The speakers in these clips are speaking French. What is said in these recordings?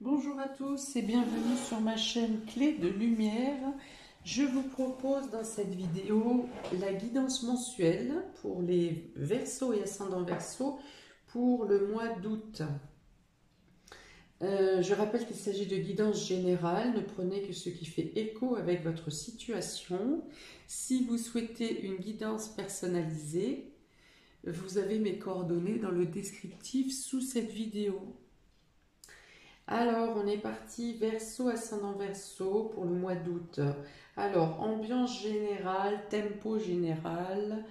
Bonjour à tous et bienvenue sur ma chaîne Clé de Lumière. Je vous propose dans cette vidéo la guidance mensuelle pour les Verseaux et ascendants Verseaux pour le mois d'août. Je rappelle qu'il s'agit de guidance générale, ne prenez que ce qui fait écho avec votre situation. Si vous souhaitez une guidance personnalisée, vous avez mes coordonnées dans le descriptif sous cette vidéo. Alors, on est parti Verseau, ascendant Verseau pour le mois d'août. Alors, ambiance générale, tempo général,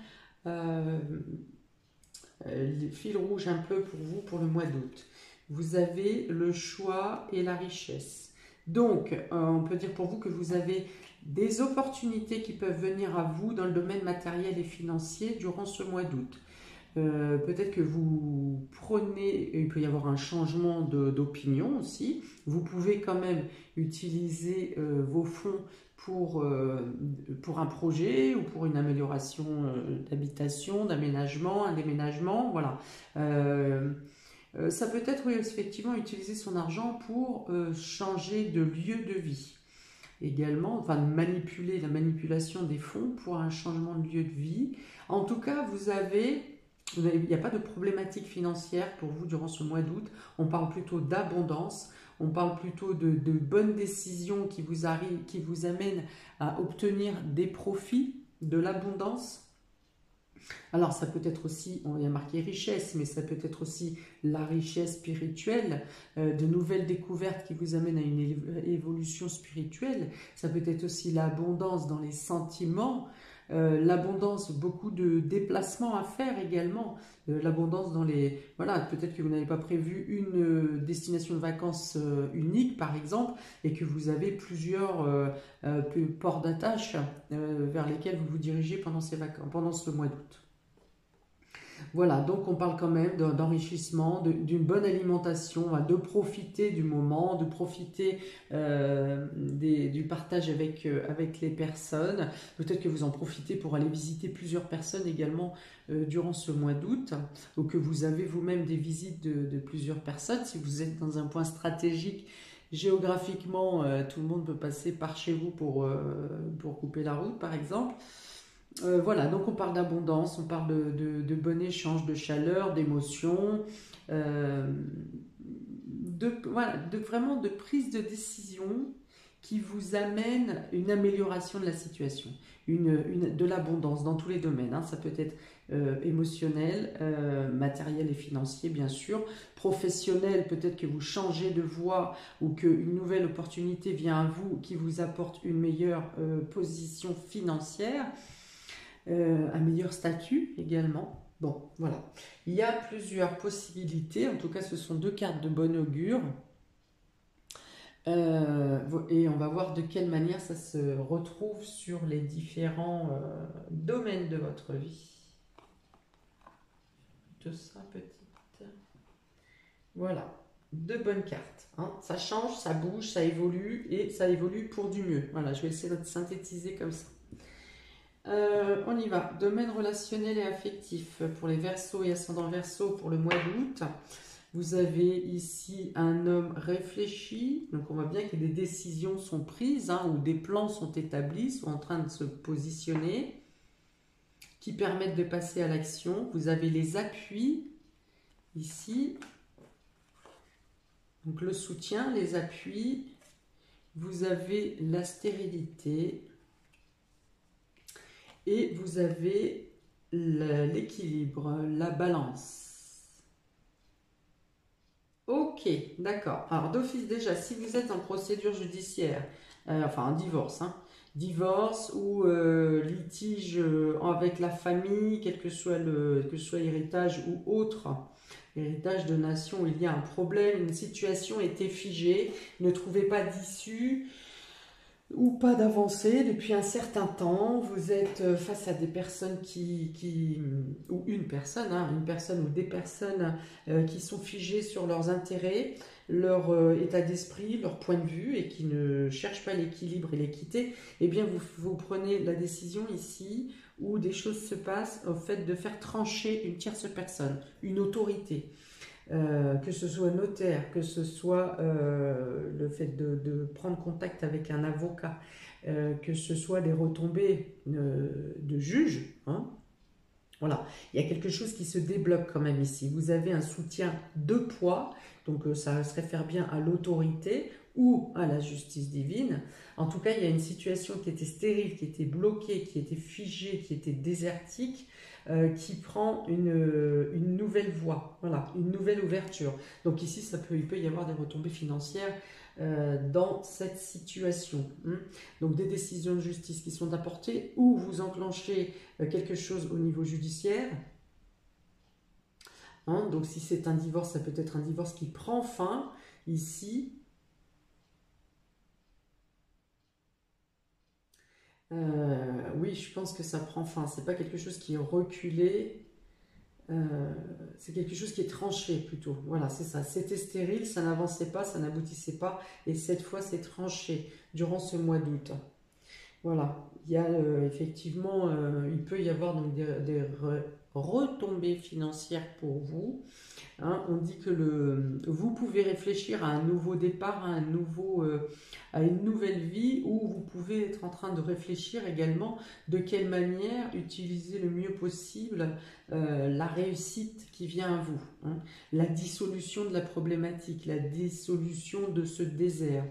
euh, fil rouge un peu pour vous pour le mois d'août. Vous avez le choix et la richesse. Donc, on peut dire pour vous que vous avez des opportunités qui peuvent venir à vous dans le domaine matériel et financier durant ce mois d'août. Peut-être que vous prenez, il peut y avoir un changement d'opinion aussi. Vous pouvez quand même utiliser vos fonds pour un projet ou pour une amélioration d'habitation, d'aménagement, un déménagement, voilà. Ça peut être, oui, effectivement, utiliser son argent pour changer de lieu de vie. Également, enfin, manipuler la manipulation des fonds pour un changement de lieu de vie. En tout cas, il n'y a pas de problématique financière pour vous durant ce mois d'août. On parle plutôt d'abondance. On parle plutôt de bonnes décisions qui vous amènent à obtenir des profits, de l'abondance. Alors, ça peut être aussi, on y a marqué richesse, mais ça peut être aussi la richesse spirituelle, de nouvelles découvertes qui vous amènent à une évolution spirituelle. Ça peut être aussi l'abondance dans les sentiments, l'abondance, beaucoup de déplacements à faire également, l'abondance dans les... Voilà, peut-être que vous n'avez pas prévu une destination de vacances unique, par exemple, et que vous avez plusieurs ports d'attache vers lesquels vous vous dirigez pendant ces vacances, pendant ce mois d'août. Voilà, donc on parle quand même d'enrichissement, d'une bonne alimentation, de profiter du moment, de profiter du partage avec les personnes. Peut-être que vous en profitez pour aller visiter plusieurs personnes également durant ce mois d'août, ou que vous avez vous-même des visites de plusieurs personnes. Si vous êtes dans un point stratégique, géographiquement, tout le monde peut passer par chez vous pour couper la route, par exemple. Voilà, donc on parle d'abondance, on parle de bon échange, de chaleur, d'émotion, euh, voilà, vraiment de prise de décision qui vous amène une amélioration de la situation, de l'abondance dans tous les domaines, hein. Ça peut être émotionnel, matériel et financier bien sûr, professionnel, peut-être que vous changez de voie ou qu'une nouvelle opportunité vient à vous qui vous apporte une meilleure position financière, un meilleur statut également. Bon, voilà. Il y a plusieurs possibilités. En tout cas, ce sont deux cartes de bon augure. Et on va voir de quelle manière ça se retrouve sur les différents domaines de votre vie. De ça, petite. Voilà. Deux bonnes cartes, hein. Ça change, ça bouge, ça évolue et ça évolue pour du mieux. Voilà, je vais essayer de synthétiser comme ça. On y va. Domaine relationnel et affectif pour les Verseaux et ascendants Verseaux pour le mois d'août. Vous avez ici un homme réfléchi. Donc on voit bien que des décisions sont prises, hein, ou des plans sont établis, sont en train de se positionner, qui permettent de passer à l'action. Vous avez les appuis ici. Donc le soutien, les appuis. Vous avez la stérilité. Et vous avez l'équilibre, la balance. Ok, d'accord. Alors d'office déjà, si vous êtes en procédure judiciaire, enfin un divorce, hein, divorce ou litige avec la famille, quel que soit héritage ou autre, héritage de nation où il y a un problème, une situation était figée, ne trouvez pas d'issue, ou pas d'avancée depuis un certain temps, vous êtes face à des personnes ou une personne ou des personnes qui sont figées sur leurs intérêts, leur état d'esprit, leur point de vue et qui ne cherchent pas l'équilibre et l'équité. Eh bien, vous prenez la décision ici où des choses se passent au fait de faire trancher une tierce personne, une autorité. que ce soit notaire, que ce soit le fait de prendre contact avec un avocat, que ce soit des retombées de juge, hein. Voilà, il y a quelque chose qui se débloque quand même ici. Vous avez un soutien de poids, donc ça se réfère bien à l'autorité ou à la justice divine. En tout cas, il y a une situation qui était stérile, qui était bloquée, qui était figée, qui était désertique, qui prend une nouvelle voie, voilà, une nouvelle ouverture. Donc ici, il peut y avoir des retombées financières dans cette situation, hein. Donc des décisions de justice qui sont apportées ou vous enclenchez quelque chose au niveau judiciaire, hein. Donc si c'est un divorce, ça peut être un divorce qui prend fin ici. Oui, je pense que ça prend fin. C'est pas quelque chose qui est reculé. C'est quelque chose qui est tranché plutôt. Voilà, c'est ça. C'était stérile, ça n'avançait pas, ça n'aboutissait pas. Et cette fois, c'est tranché durant ce mois d'août. Voilà. Il y a effectivement, il peut y avoir donc retombées financières pour vous. Hein. On dit que vous pouvez réfléchir à un nouveau départ, à une nouvelle vie, ou vous pouvez être en train de réfléchir également de quelle manière utiliser le mieux possible la réussite qui vient à vous, hein. La dissolution de la problématique, la dissolution de ce désert.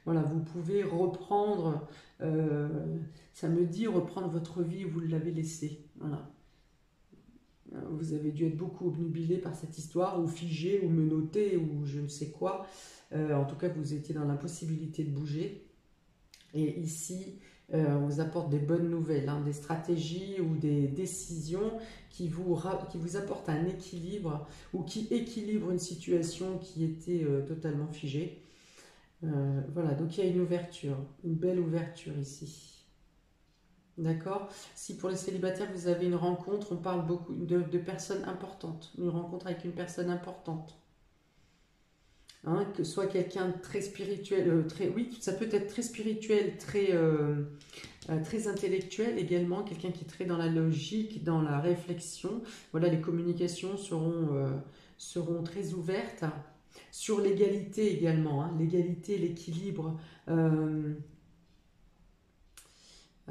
Voilà, vous pouvez reprendre, euh, ça me dit reprendre votre vie où vous l'avez laissée. Voilà. Vous avez dû être beaucoup obnubilé par cette histoire, ou figé, ou menotté, ou je ne sais quoi. En tout cas, vous étiez dans l'impossibilité de bouger. Et ici, on vous apporte des bonnes nouvelles, hein, des stratégies ou des décisions qui vous apportent un équilibre ou qui équilibrent une situation qui était totalement figée. Voilà, donc il y a une ouverture, une belle ouverture ici. D'accord? Si pour les célibataires, vous avez une rencontre, on parle beaucoup de personnes importantes, une rencontre avec une personne importante. Hein, que ce soit quelqu'un de très spirituel, oui, ça peut être très spirituel, très intellectuel également, quelqu'un qui est très dans la logique, dans la réflexion. Voilà, les communications seront très ouvertes. Sur l'égalité également, hein, l'égalité, l'équilibre.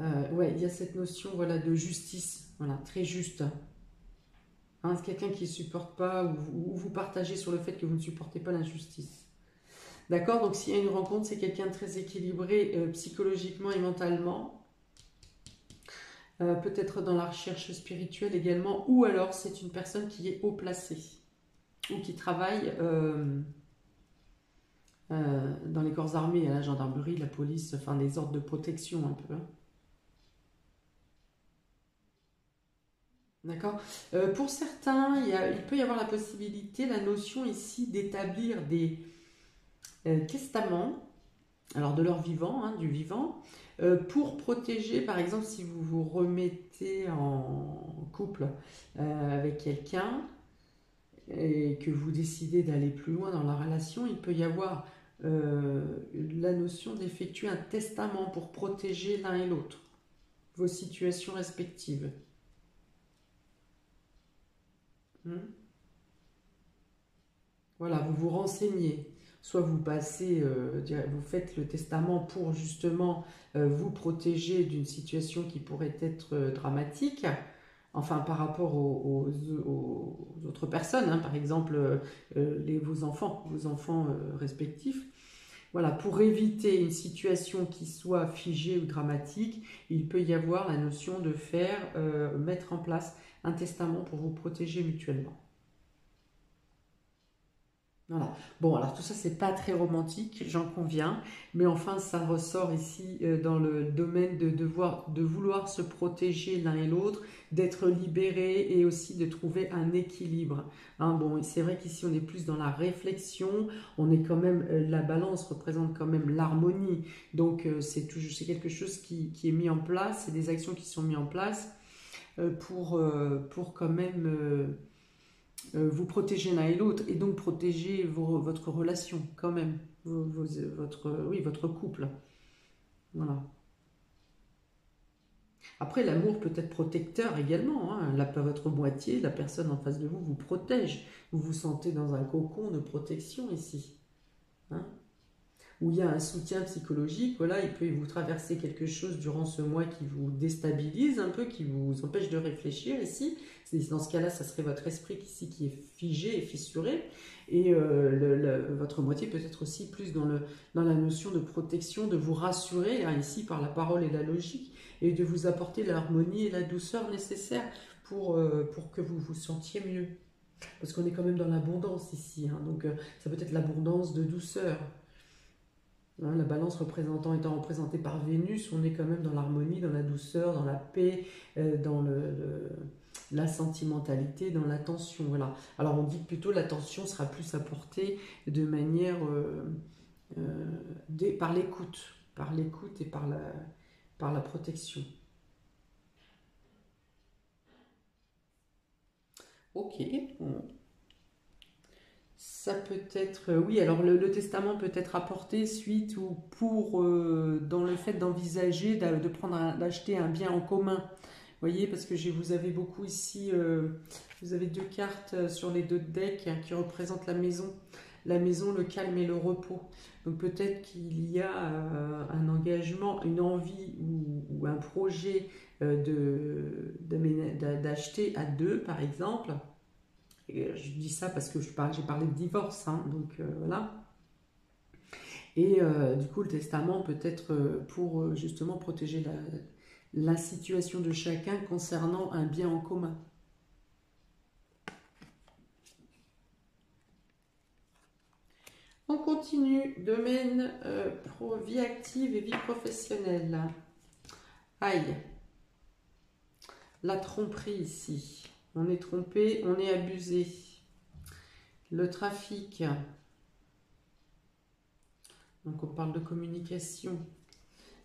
euh, ouais, il y a cette notion, voilà, de justice, voilà, très juste. Hein, c'est quelqu'un qui ne supporte pas, ou vous partagez sur le fait que vous ne supportez pas l'injustice. D'accord? Donc s'il y a une rencontre, c'est quelqu'un de très équilibré psychologiquement et mentalement. Peut-être dans la recherche spirituelle également, ou alors c'est une personne qui est haut placée, ou qui travaille dans les corps armés, la gendarmerie, la police, enfin des ordres de protection un peu, hein. D'accord. Pour certains, il peut y avoir la possibilité, la notion ici d'établir des testaments, alors de leur vivant, hein, du vivant, pour protéger, par exemple, si vous vous remettez en couple avec quelqu'un et que vous décidez d'aller plus loin dans la relation, il peut y avoir la notion d'effectuer un testament pour protéger l'un et l'autre, vos situations respectives. Hmm. Voilà, vous vous renseignez. Soit vous passez, vous faites le testament pour justement vous protéger d'une situation qui pourrait être dramatique, enfin par rapport aux autres personnes, hein, par exemple vos enfants respectifs. Voilà, pour éviter une situation qui soit figée ou dramatique, il peut y avoir la notion de mettre en place un testament pour vous protéger mutuellement. Voilà. Bon, alors tout ça, c'est pas très romantique, j'en conviens, mais enfin, ça ressort ici dans le domaine de vouloir se protéger l'un et l'autre, d'être libéré et aussi de trouver un équilibre. Hein, bon, c'est vrai qu'ici, on est plus dans la réflexion, on est quand même, la balance représente quand même l'harmonie, donc c'est quelque chose qui est mis en place, c'est des actions qui sont mises en place pour quand même vous protéger l'un et l'autre et donc protéger votre relation quand même, oui, votre couple. Voilà. Après, l'amour peut être protecteur également, hein. Votre moitié, la personne en face de vous, vous protège. Vous vous sentez dans un cocon de protection ici, hein, où il y a un soutien psychologique. Voilà, il peut vous traverser quelque chose durant ce mois qui vous déstabilise un peu, qui vous empêche de réfléchir ici. Dans ce cas-là, ça serait votre esprit ici qui est figé et fissuré. Et votre moitié peut être aussi plus dans la notion de protection, de vous rassurer, hein, ici par la parole et la logique, et de vous apporter l'harmonie et la douceur nécessaires pour que vous vous sentiez mieux. Parce qu'on est quand même dans l'abondance ici, hein, donc ça peut être l'abondance de douceur. Hein, la balance étant représentée par Vénus, on est quand même dans l'harmonie, dans la douceur, dans la paix, dans la sentimentalité, dans l'attention. Voilà. Alors on dit que plutôt l'attention sera plus apportée de manière par l'écoute et par la protection. Ok, bon. Ça peut être, oui, alors le testament peut être apporté suite ou dans le fait d'envisager de d'acheter un bien en commun. Vous voyez, parce que vous avez beaucoup ici, vous avez deux cartes sur les deux decks, hein, qui représentent la maison, le calme et le repos. Donc peut-être qu'il y a un engagement, une envie ou un projet d'acheter à deux, par exemple. Et je dis ça parce que j'ai parlé de divorce, hein, donc voilà. Et du coup, le testament peut être pour justement protéger la situation de chacun concernant un bien en commun. On continue, domaine vie active et vie professionnelle. Aïe, la tromperie ici. On est trompé, on est abusé. Le trafic. Donc on parle de communication.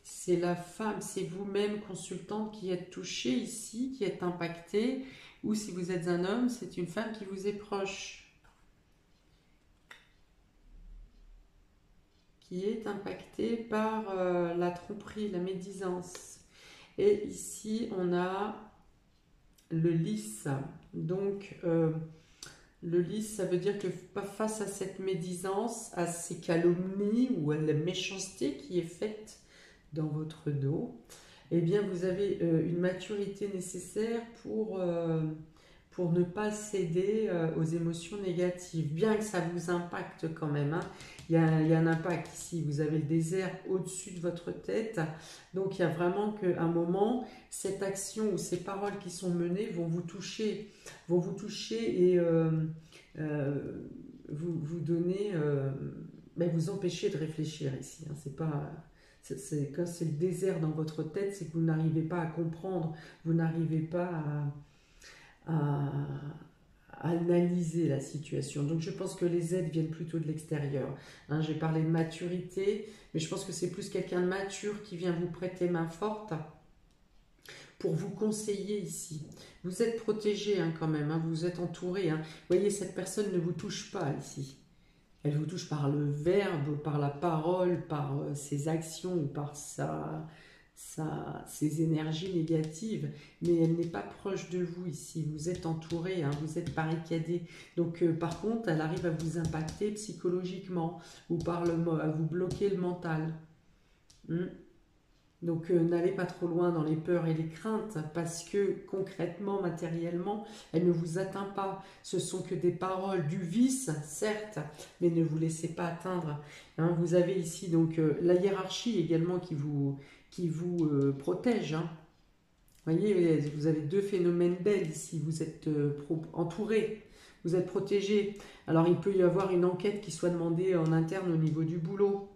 C'est la femme, c'est vous-même, consultante, qui êtes touché ici, qui êtes impacté. Ou si vous êtes un homme, c'est une femme qui vous est proche, qui est impactée par la tromperie, la médisance. Et ici, on a le lys. Donc, le lys, ça veut dire que face à cette médisance, à ces calomnies ou à la méchanceté qui est faite dans votre dos, eh bien, vous avez une maturité nécessaire pour ne pas céder aux émotions négatives, bien que ça vous impacte quand même, hein. Il y a un impact ici, vous avez le désert au-dessus de votre tête, donc il y a vraiment qu'à un moment, cette action ou ces paroles qui sont menées vont vous toucher et vous donner, vous empêcher de réfléchir ici, hein. C'est pas... Quand c'est le désert dans votre tête, c'est que vous n'arrivez pas à comprendre, vous n'arrivez pas à analyser la situation. Donc je pense que les aides viennent plutôt de l'extérieur, hein. J'ai parlé de maturité, mais je pense que c'est plus quelqu'un de mature qui vient vous prêter main forte pour vous conseiller ici. Vous êtes protégé, hein, quand même, hein, vous êtes entouré, hein. Vous voyez, cette personne ne vous touche pas ici. Elle vous touche par le verbe, par la parole, par ses actions ou par ses énergies négatives, mais elle n'est pas proche de vous ici. Vous êtes entouré, hein, vous êtes barricadé. Donc par contre, elle arrive à vous impacter psychologiquement ou à vous bloquer le mental. Donc n'allez pas trop loin dans les peurs et les craintes, parce que concrètement, matériellement, elle ne vous atteint pas. Ce sont que des paroles, du vice, certes, mais ne vous laissez pas atteindre, hein. Vous avez ici donc la hiérarchie également qui vous protège, hein. Vous voyez, vous avez deux phénomènes belles ici. Vous êtes entouré, vous êtes protégé. Alors il peut y avoir une enquête qui soit demandée en interne au niveau du boulot.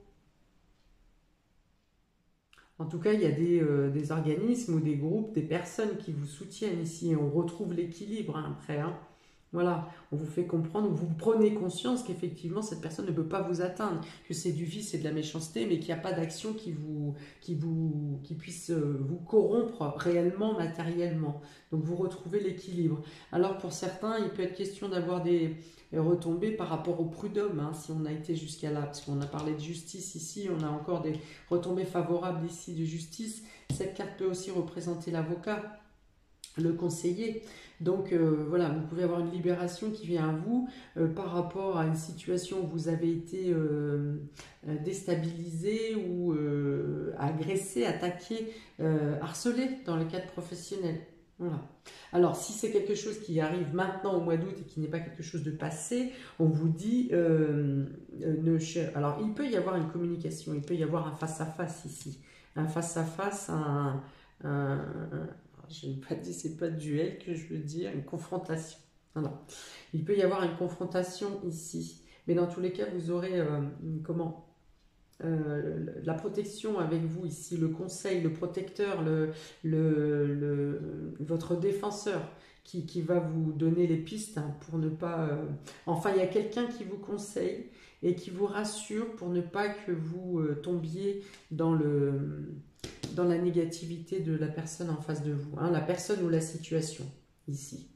En tout cas, il y a des organismes ou des groupes, des personnes qui vous soutiennent ici. Et on retrouve l'équilibre, hein, après, hein. Voilà, on vous fait comprendre, vous prenez conscience qu'effectivement, cette personne ne peut pas vous atteindre, que c'est du vice et de la méchanceté, mais qu'il n'y a pas d'action qui puisse vous corrompre réellement, matériellement. Donc, vous retrouvez l'équilibre. Alors, pour certains, il peut être question d'avoir retomber par rapport au prud'homme, hein, si on a été jusqu'à là, parce qu'on a parlé de justice ici, on a encore des retombées favorables ici de justice. Cette carte peut aussi représenter l'avocat, le conseiller. Donc voilà, vous pouvez avoir une libération qui vient à vous par rapport à une situation où vous avez été déstabilisé ou agressé, attaqué, harcelé dans le cadre professionnel. Voilà. Alors, si c'est quelque chose qui arrive maintenant au mois d'août et qui n'est pas quelque chose de passé, on vous dit, alors il peut y avoir une communication, il peut y avoir un face-à-face ici. Un face-à-face, je n'ai pas dit, c'est pas duel que je veux dire, une confrontation. Voilà. Il peut y avoir une confrontation ici, mais dans tous les cas, vous aurez la protection avec vous ici, le conseil, le protecteur, votre défenseur qui va vous donner les pistes hein, pour ne pas... Enfin, il y a quelqu'un qui vous conseille et qui vous rassure pour ne pas que vous tombiez dans la négativité de la personne en face de vous, hein, la personne ou la situation, ici.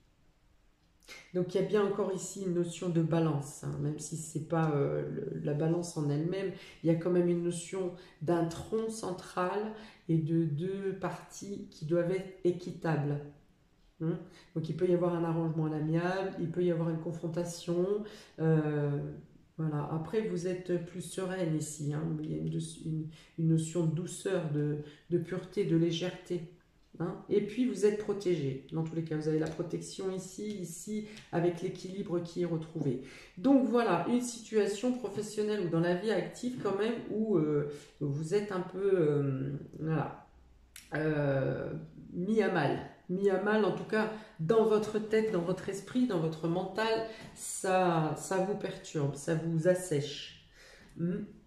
Donc il y a bien encore ici une notion de balance, hein, même si ce n'est pas la balance en elle-même, il y a quand même une notion d'un tronc central et de deux parties qui doivent être équitables. Hein. Donc il peut y avoir un arrangement à l'amiable, il peut y avoir une confrontation, voilà. Après vous êtes plus sereine ici, hein. Il y a une notion de douceur, de pureté, de légèreté. Hein. Et puis vous êtes protégé, dans tous les cas vous avez la protection ici avec l'équilibre qui est retrouvé. Donc voilà, une situation professionnelle ou dans la vie active quand même où vous êtes un peu voilà, mis à mal en tout cas dans votre tête, dans votre esprit, dans votre mental, ça vous perturbe, ça vous assèche.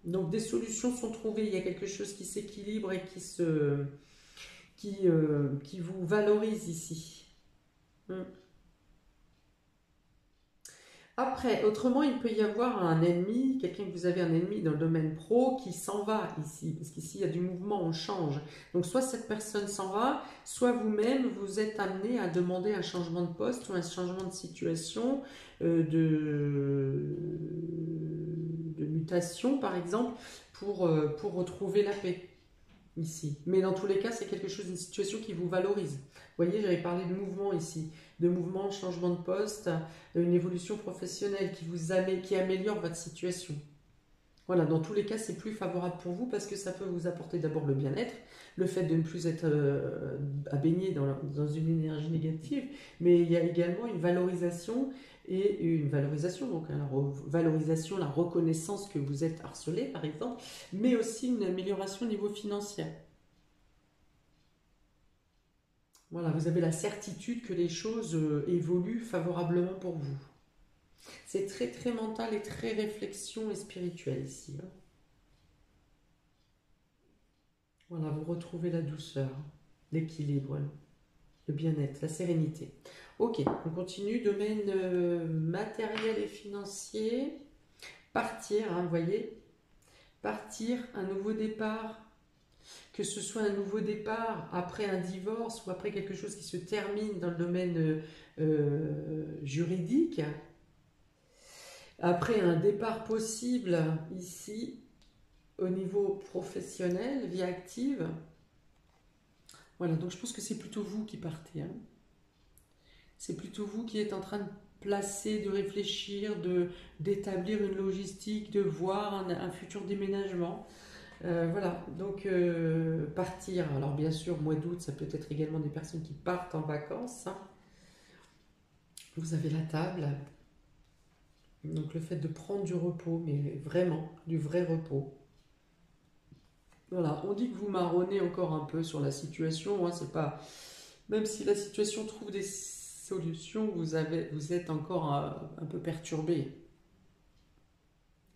Donc des solutions sont trouvées, il y a quelque chose qui s'équilibre et qui vous valorise ici. Après, autrement, il peut y avoir un ennemi, quelqu'un que vous avez un ennemi dans le domaine pro qui s'en va ici, parce qu'ici il y a du mouvement, on change. Donc soit cette personne s'en va, soit vous-même vous êtes amené à demander un changement de poste ou un changement de situation, de mutation par exemple, pour retrouver la paix. Ici. Mais dans tous les cas, c'est quelque chose, une situation qui vous valorise. Vous voyez, j'avais parlé de mouvement ici, de mouvement, changement de poste, une évolution professionnelle qui améliore votre situation. Voilà, dans tous les cas, c'est plus favorable pour vous parce que ça peut vous apporter d'abord le bien-être, le fait de ne plus être à baigner dans une énergie négative, mais il y a également une valorisation donc la valorisation, la reconnaissance que vous êtes harcelé par exemple, mais aussi une amélioration au niveau financier. Voilà, vous avez la certitude que les choses évoluent favorablement pour vous. C'est très très mental et très réflexion et spirituel ici. Hein. Voilà, vous retrouvez la douceur, l'équilibre, le bien-être, la sérénité. Ok, on continue. Domaine matériel et financier. Partir, hein, vous voyez. Partir, un nouveau départ. Que ce soit un nouveau départ après un divorce ou après quelque chose qui se termine dans le domaine juridique. Après un départ possible ici au niveau professionnel, vie active. Voilà, donc je pense que c'est plutôt vous qui partez. Hein. C'est plutôt vous qui êtes en train de placer, de réfléchir, d'établir une logistique, de voir un futur déménagement. Voilà, donc partir. Alors bien sûr, mois d'août, ça peut être également des personnes qui partent en vacances. Hein. Vous avez la table. Donc le fait de prendre du repos, mais vraiment, du vrai repos. Voilà, on dit que vous marronnez encore un peu sur la situation. Hein, c'est pas... Même si la situation trouve des solutions, vous êtes encore un peu perturbé.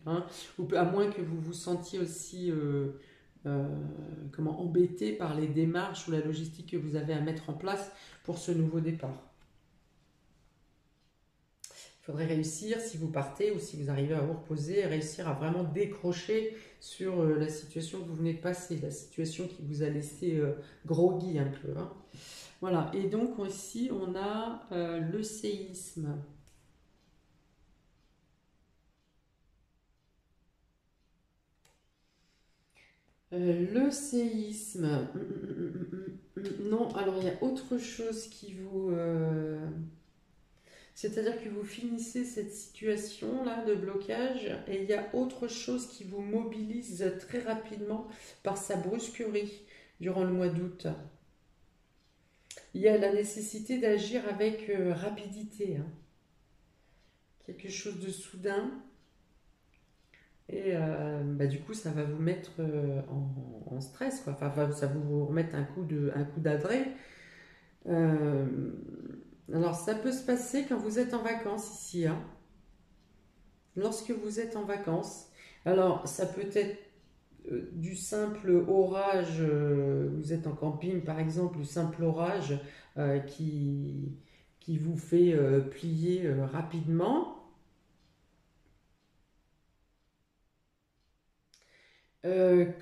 Hein, ou à moins que vous vous sentiez aussi embêté par les démarches ou la logistique que vous avez à mettre en place pour ce nouveau départ. Il faudrait réussir, si vous partez ou si vous arrivez à vous reposer, réussir à vraiment décrocher sur la situation que vous venez de passer, la situation qui vous a laissé groggy un peu. Hein. Voilà, et donc ici on a le séisme. Le séisme. Non, alors il y a autre chose qui vous... C'est-à-dire que vous finissez cette situation-là de blocage et il y a autre chose qui vous mobilise très rapidement par sa brusquerie durant le mois d'août. Il y a la nécessité d'agir avec rapidité, hein. Quelque chose de soudain. Et bah, du coup, ça va vous mettre en stress, quoi. Enfin, ça va vous remettre un coup d'adresse. Euh, alors, ça peut se passer quand vous êtes en vacances ici, hein. Lorsque vous êtes en vacances. Alors, ça peut être du simple orage, vous êtes en camping par exemple, du simple orage qui vous fait plier rapidement.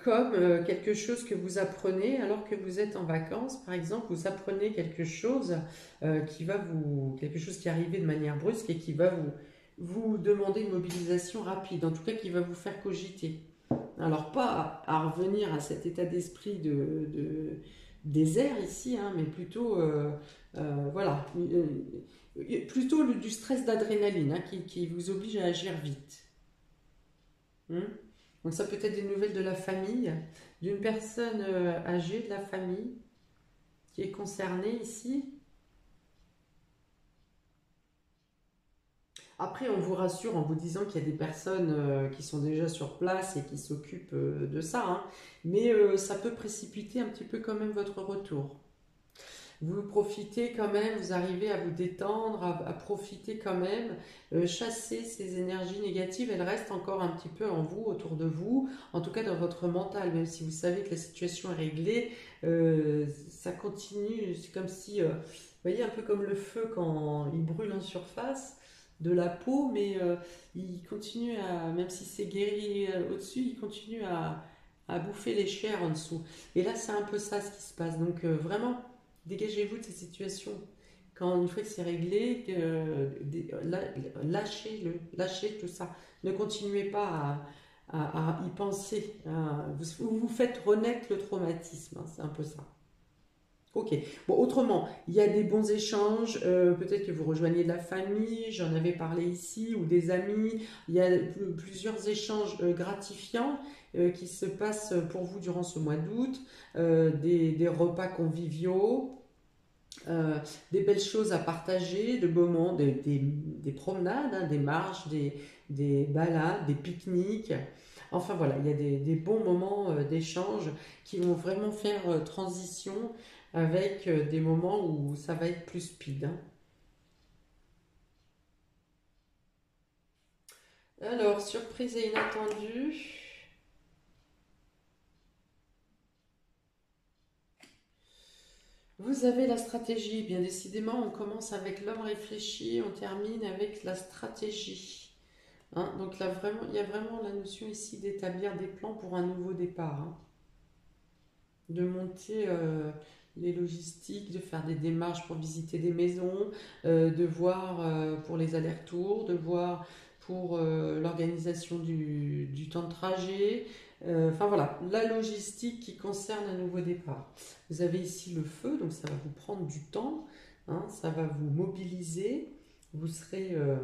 Comme quelque chose que vous apprenez alors que vous êtes en vacances, par exemple, vous apprenez quelque chose quelque chose qui est arrivé de manière brusque et qui va vous demander une mobilisation rapide, en tout cas qui va vous faire cogiter. Alors pas à revenir à cet état d'esprit désert ici, hein, mais plutôt, voilà, plutôt du stress d'adrénaline hein, qui vous oblige à agir vite. Hmm. Donc ça peut être des nouvelles de la famille, d'une personne âgée de la famille qui est concernée ici. Après, on vous rassure en vous disant qu'il y a des personnes qui sont déjà sur place et qui s'occupent de ça, hein. Mais ça peut précipiter un petit peu quand même votre retour. Vous profitez quand même, vous arrivez à vous détendre, à profiter quand même, chasser ces énergies négatives, elles restent encore un petit peu en vous, autour de vous, en tout cas dans votre mental, même si vous savez que la situation est réglée, ça continue, c'est comme si, vous voyez, un peu comme le feu quand il brûle en surface de la peau, mais il continue même si c'est guéri au-dessus, il continue à bouffer les chairs en dessous. Et là, c'est un peu ça ce qui se passe, donc vraiment... Dégagez-vous de cette situation. Quand une fois que c'est réglé, lâchez tout ça. Ne continuez pas à y penser. Vous faites renaître le traumatisme, hein, c'est un peu ça. Ok. Bon, autrement, il y a des bons échanges. Peut-être que vous rejoignez de la famille, j'en avais parlé ici, ou des amis. Il y a plusieurs échanges gratifiants qui se passent pour vous durant ce mois d'août. Des repas conviviaux. Des belles choses à partager, de beaux moments, des promenades, hein, des marches, des balades, des pique-niques. Enfin voilà, il y a des bons moments d'échange qui vont vraiment faire transition avec des moments où ça va être plus speed, hein. Alors, surprise et inattendue. Vous avez la stratégie, bien décidément, on commence avec l'homme réfléchi, on termine avec la stratégie. Hein, donc là, vraiment, il y a vraiment la notion ici d'établir des plans pour un nouveau départ, hein. De monter les logistiques, de faire des démarches pour visiter des maisons, de voir pour les allers-retours, de voir pour l'organisation du temps de trajet. Enfin voilà, la logistique qui concerne un nouveau départ. Vous avez ici le feu, donc ça va vous prendre du temps, hein, ça va vous mobiliser. Vous serez, euh,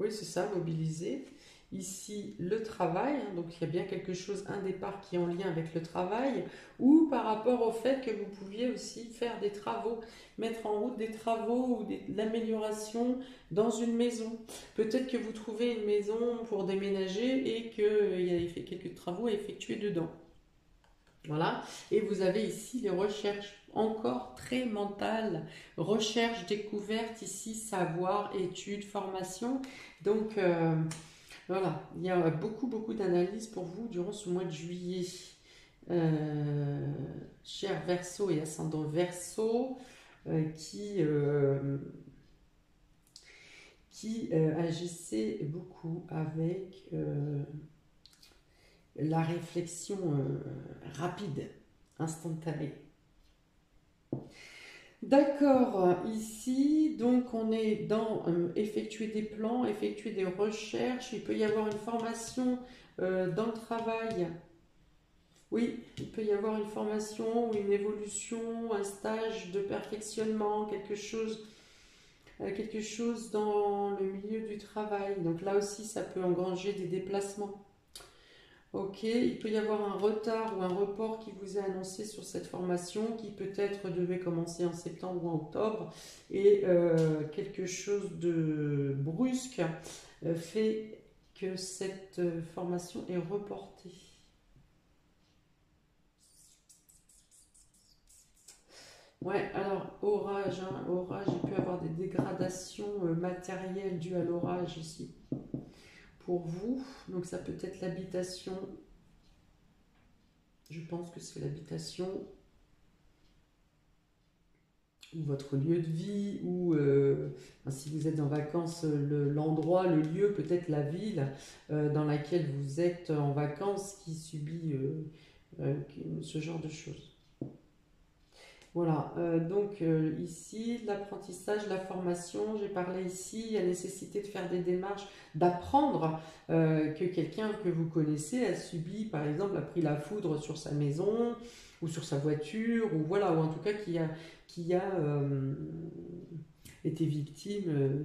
oui, c'est ça, mobilisé. Ici, le travail, hein, donc il y a bien quelque chose, un départ qui est en lien avec le travail, ou par rapport au fait que vous pouviez aussi faire des travaux, mettre en route des travaux ou de l'amélioration dans une maison. Peut-être que vous trouvez une maison pour déménager et qu'il y a quelques travaux à effectuer dedans. Voilà, et vous avez ici les recherches encore très mentales, recherche, découverte, ici savoir, études, formation. Donc voilà, il y a beaucoup d'analyses pour vous durant ce mois de juillet. Euh, Cher Verseau et ascendant Verseau, qui agissait beaucoup avec la réflexion rapide, instantanée. D'accord, ici, donc on est dans effectuer des plans, effectuer des recherches. Il peut y avoir une formation dans le travail. Oui, il peut y avoir une formation ou une évolution, un stage de perfectionnement, quelque chose dans le milieu du travail. Donc là aussi, ça peut engranger des déplacements. Ok, il peut y avoir un retard ou un report qui vous est annoncé sur cette formation qui peut-être devait commencer en septembre ou en octobre et quelque chose de brusque fait que cette formation est reportée. Ouais, alors orage, hein, orage, il peut y avoir des dégradations matérielles dues à l'orage ici pour vous. Donc ça peut être l'habitation, je pense que c'est l'habitation ou votre lieu de vie, ou si vous êtes en vacances, l'endroit, le lieu, peut-être la ville dans laquelle vous êtes en vacances qui subit ce genre de choses. Voilà, donc ici, l'apprentissage, la formation, j'ai parlé ici, la nécessité de faire des démarches, d'apprendre que quelqu'un que vous connaissez a subi, par exemple, a pris la foudre sur sa maison ou sur sa voiture, ou voilà, ou en tout cas qui a été victime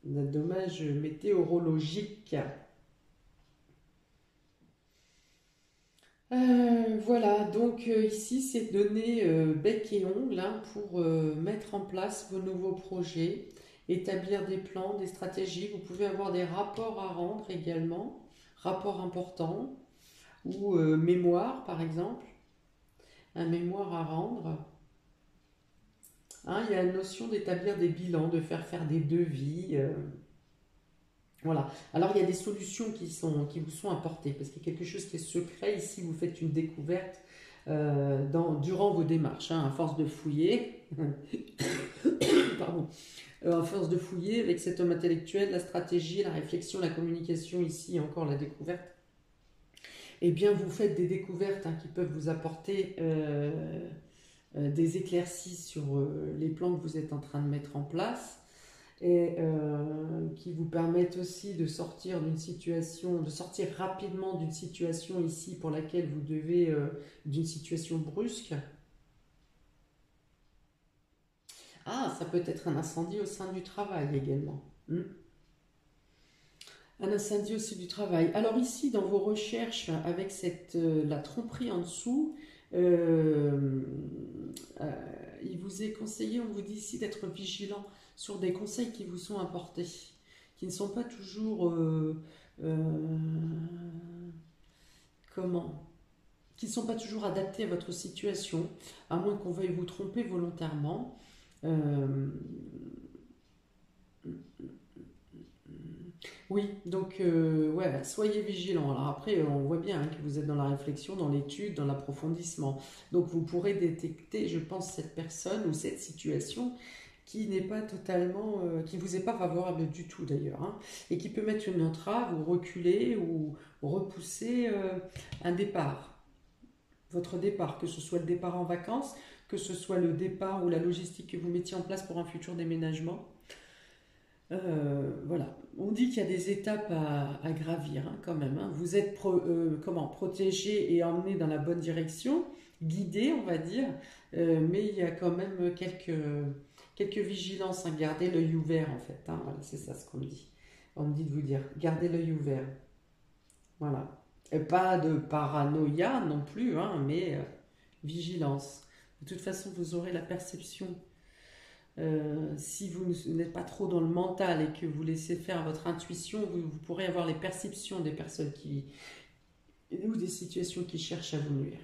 d'un dommage météorologique. Voilà, donc ici c'est donner bec et ongle hein, pour mettre en place vos nouveaux projets, établir des plans, des stratégies. Vous pouvez avoir des rapports à rendre également, rapports importants ou mémoire par exemple, un mémoire à rendre. Hein, il y a la notion d'établir des bilans, de faire des devis. Voilà. Alors il y a des solutions qui vous sont apportées parce qu'il y a quelque chose qui est secret. Ici, vous faites une découverte durant vos démarches, hein, à force de fouiller, pardon, à force de fouiller avec cet homme intellectuel, la stratégie, la réflexion, la communication, ici encore la découverte. Eh bien, vous faites des découvertes hein, qui peuvent vous apporter des éclaircies sur les plans que vous êtes en train de mettre en place et qui vous permettent aussi de sortir d'une situation, de sortir rapidement d'une situation ici pour laquelle vous devez, d'une situation brusque. Ah, ça peut être un incendie au sein du travail également. Un incendie au sein du travail. Alors ici, dans vos recherches, avec la tromperie en dessous, euh, euh, il vous est conseillé, on vous dit ici d'être vigilant sur des conseils qui vous sont apportés, qui ne sont pas toujours euh, comment, qui ne sont pas toujours adaptés à votre situation, à moins qu'on veuille vous tromper volontairement. Euh, Oui, donc ouais, bah, soyez vigilants. Alors après, on voit bien hein, que vous êtes dans la réflexion, dans l'étude, dans l'approfondissement. Donc vous pourrez détecter, je pense, cette personne ou cette situation qui n'est pas totalement, qui vous est pas favorable du tout d'ailleurs, hein, et qui peut mettre une entrave ou reculer ou repousser un départ, votre départ, que ce soit le départ en vacances, que ce soit le départ ou la logistique que vous mettiez en place pour un futur déménagement. Voilà, on dit qu'il y a des étapes à gravir hein, quand même. Hein. Vous êtes protégé et emmené dans la bonne direction, guidé on va dire, mais il y a quand même quelques vigilances. Hein. Gardez l'œil ouvert en fait. Hein. Voilà, c'est ça ce qu'on me dit. On me dit de vous dire, gardez l'œil ouvert. Voilà. Et pas de paranoïa non plus, hein, mais vigilance. De toute façon, vous aurez la perception si vous n'êtes pas trop dans le mental et que vous laissez faire votre intuition, vous pourrez avoir les perceptions des personnes ou des situations qui cherchent à vous nuire.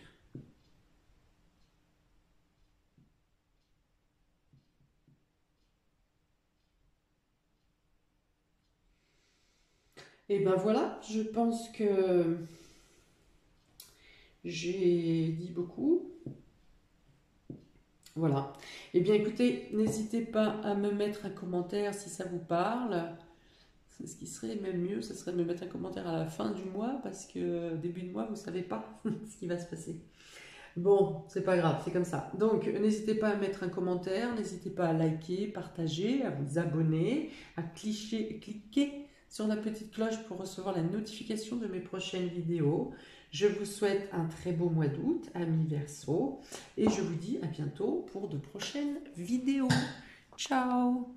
Et ben voilà, je pense que j'ai dit beaucoup. Voilà. Eh bien écoutez, n'hésitez pas à me mettre un commentaire si ça vous parle. Ce qui serait même mieux, ce serait de me mettre un commentaire à la fin du mois parce que début de mois, vous ne savez pas ce qui va se passer. Bon, c'est pas grave, c'est comme ça. Donc, n'hésitez pas à mettre un commentaire, n'hésitez pas à liker, partager, à vous abonner, à cliquer sur la petite cloche pour recevoir la notification de mes prochaines vidéos. Je vous souhaite un très beau mois d'août, amis Verseau, et je vous dis à bientôt pour de prochaines vidéos. Ciao!